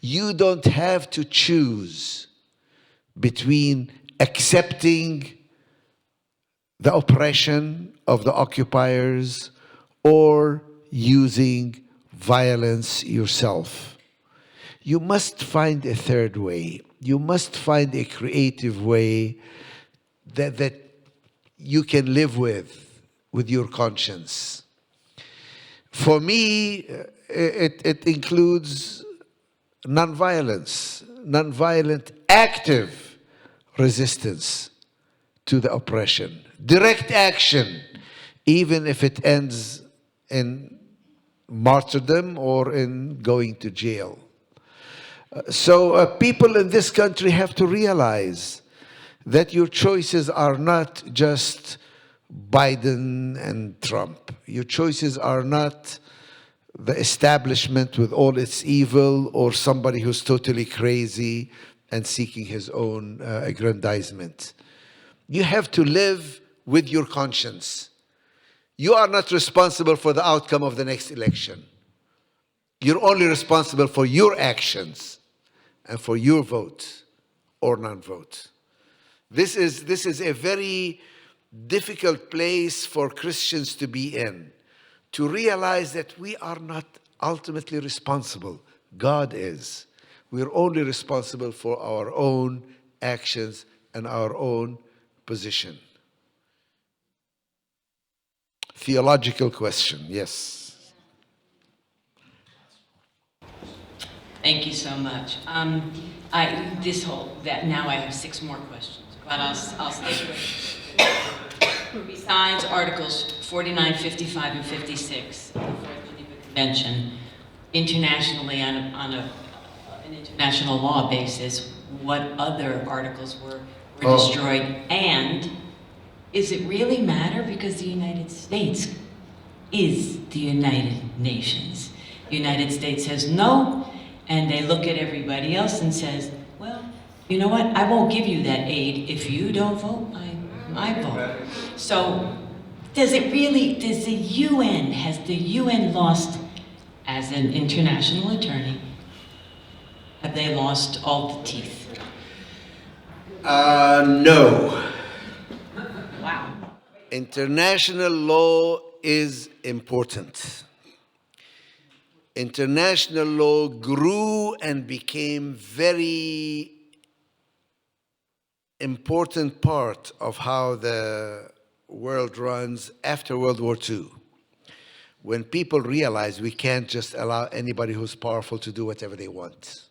Speaker 3: You don't have to choose between accepting the oppression of the occupiers or using violence yourself. You must find a third way. You must find a creative way that you can live with your conscience. For me, it includes nonviolence, nonviolent active resistance to the oppression. Direct action, even if it ends in martyrdom or in going to jail. So people in this country have to realize that your choices are not just Biden and Trump. Your choices are not the establishment with all its evil or somebody who's totally crazy and seeking his own aggrandizement. You have to live with your conscience. You are not responsible for the outcome of the next election. You're only responsible for your actions and for your vote or non-vote. This is a very difficult place for Christians to be in, to realize that we are not ultimately responsible. God is. We're only responsible for our own actions and our own position. Theological question, yes.
Speaker 9: Thank you so much. Now I have 6 more questions, but I'll stick with it. Besides Articles 49, 55, and 56 of the Fourth Geneva Convention, internationally on an international law basis, what other articles were destroyed? And is it really matter because the United States is the United Nations? The United States says no, and they look at everybody else and says, well, you know what, I won't give you that aid. If you don't vote, I vote. So has the UN lost, as an international attorney, have they lost all the teeth?
Speaker 3: No.
Speaker 9: Wow.
Speaker 3: International law is important. International law grew and became very important part of how the world runs after World War II. When people realized we can't just allow anybody who's powerful to do whatever they want.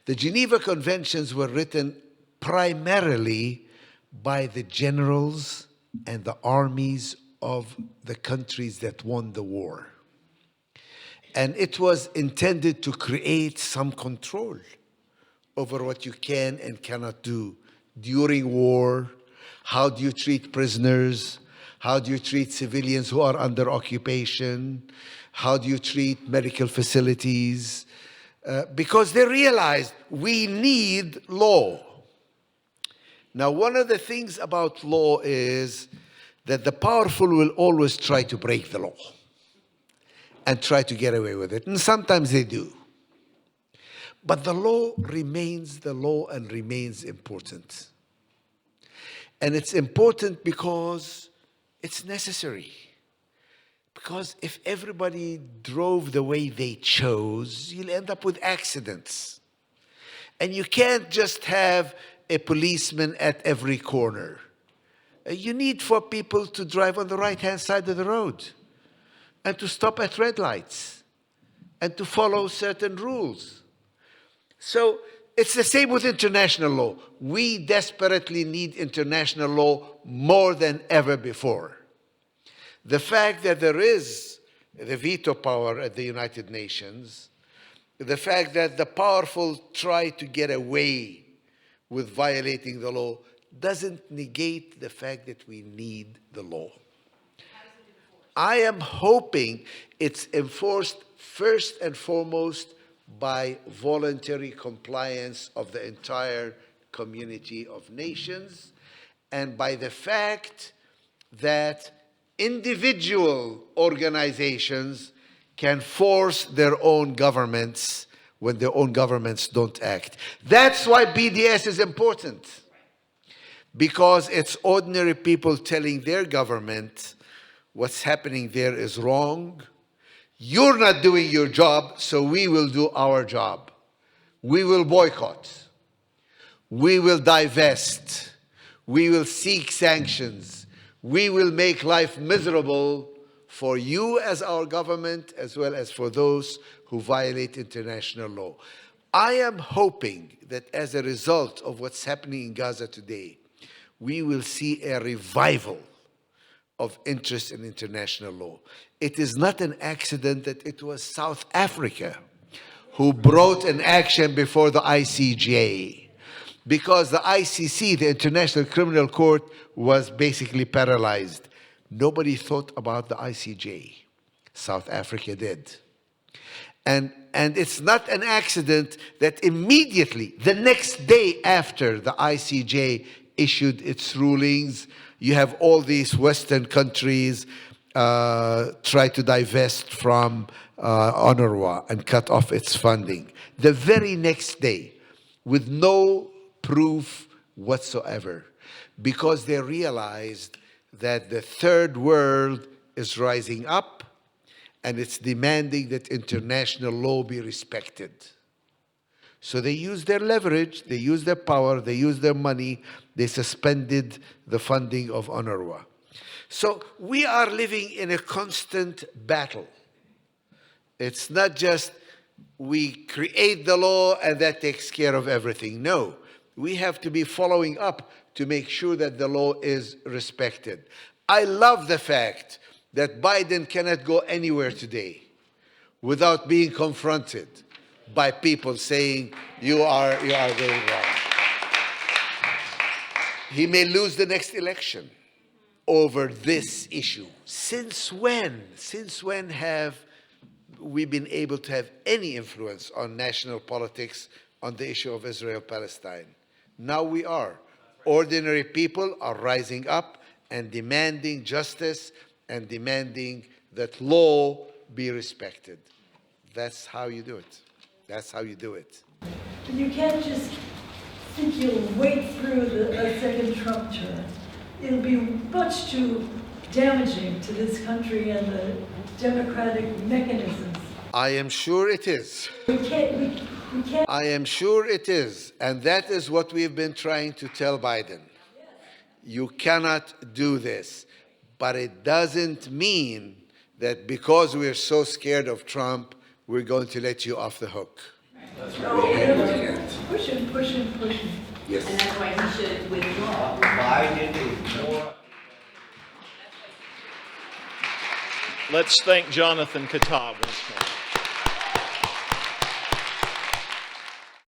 Speaker 3: The Geneva Conventions were written primarily by the generals and the armies of the countries that won the war. And it was intended to create some control over what you can and cannot do during war, How do you treat prisoners? How do you treat civilians who are under occupation? How do you treat medical facilities? Because they realized we need law. Now, one of the things about law is that the powerful will always try to break the law and try to get away with it. And sometimes they do. But the law remains the law and remains important. And it's important because it's necessary. Because if everybody drove the way they chose, you'll end up with accidents. And you can't just have a policeman at every corner. You need for people to drive on the right-hand side of the road and to stop at red lights and to follow certain rules. So it's the same with international law. We desperately need international law more than ever before. The fact that there is the veto power at the United Nations, the fact that the powerful try to get away with violating the law doesn't negate the fact that we need the law. I am hoping it's enforced first and foremost by voluntary compliance of the entire community of nations and by the fact that individual organizations can force their own governments when their own governments don't act. That's why BDS is important. Because it's ordinary people telling their government what's happening there is wrong. You're not doing your job, so we will do our job. We will boycott. We will divest. We will seek sanctions. We will make life miserable for you as our government, as well as for those who violate international law. I am hoping that as a result of what's happening in Gaza today, we will see a revival of interest in international law. It is not an accident that it was South Africa who brought an action before the ICJ, because the ICC, the International Criminal Court, was basically paralyzed. Nobody thought about the ICJ. South Africa did. And it's not an accident that immediately, the next day after the ICJ issued its rulings, you have all these Western countries try to divest from UNRWA and cut off its funding. The very next day, with no proof whatsoever, because they realized that the third world is rising up and it's demanding that international law be respected. So they used their leverage, they used their power, they used their money, they suspended the funding of UNRWA. So we are living in a constant battle. It's not just we create the law and that takes care of everything. No, we have to be following up to make sure that the law is respected. I love the fact that Biden cannot go anywhere today without being confronted by people saying, you are going wrong. He may lose the next election over this issue. Since when? Since when have we been able to have any influence on national politics on the issue of Israel-Palestine? Now we are. Ordinary people are rising up and demanding justice and demanding that law be respected. That's how you do it. That's how you do it.
Speaker 10: You can't just think you'll wait through the second Trump term. It'll be much too damaging to this country and the democratic mechanisms.
Speaker 3: I am sure it is.
Speaker 10: We can't.
Speaker 3: I am sure it is. And that is what we've been trying to tell Biden. You cannot do this. But it doesn't mean that because we're so scared of Trump, we're going to let you off the hook.
Speaker 10: That's right. Push him.
Speaker 3: Yes.
Speaker 9: And that's why he should withdraw.
Speaker 1: Let's thank Jonathan Kuttab once more.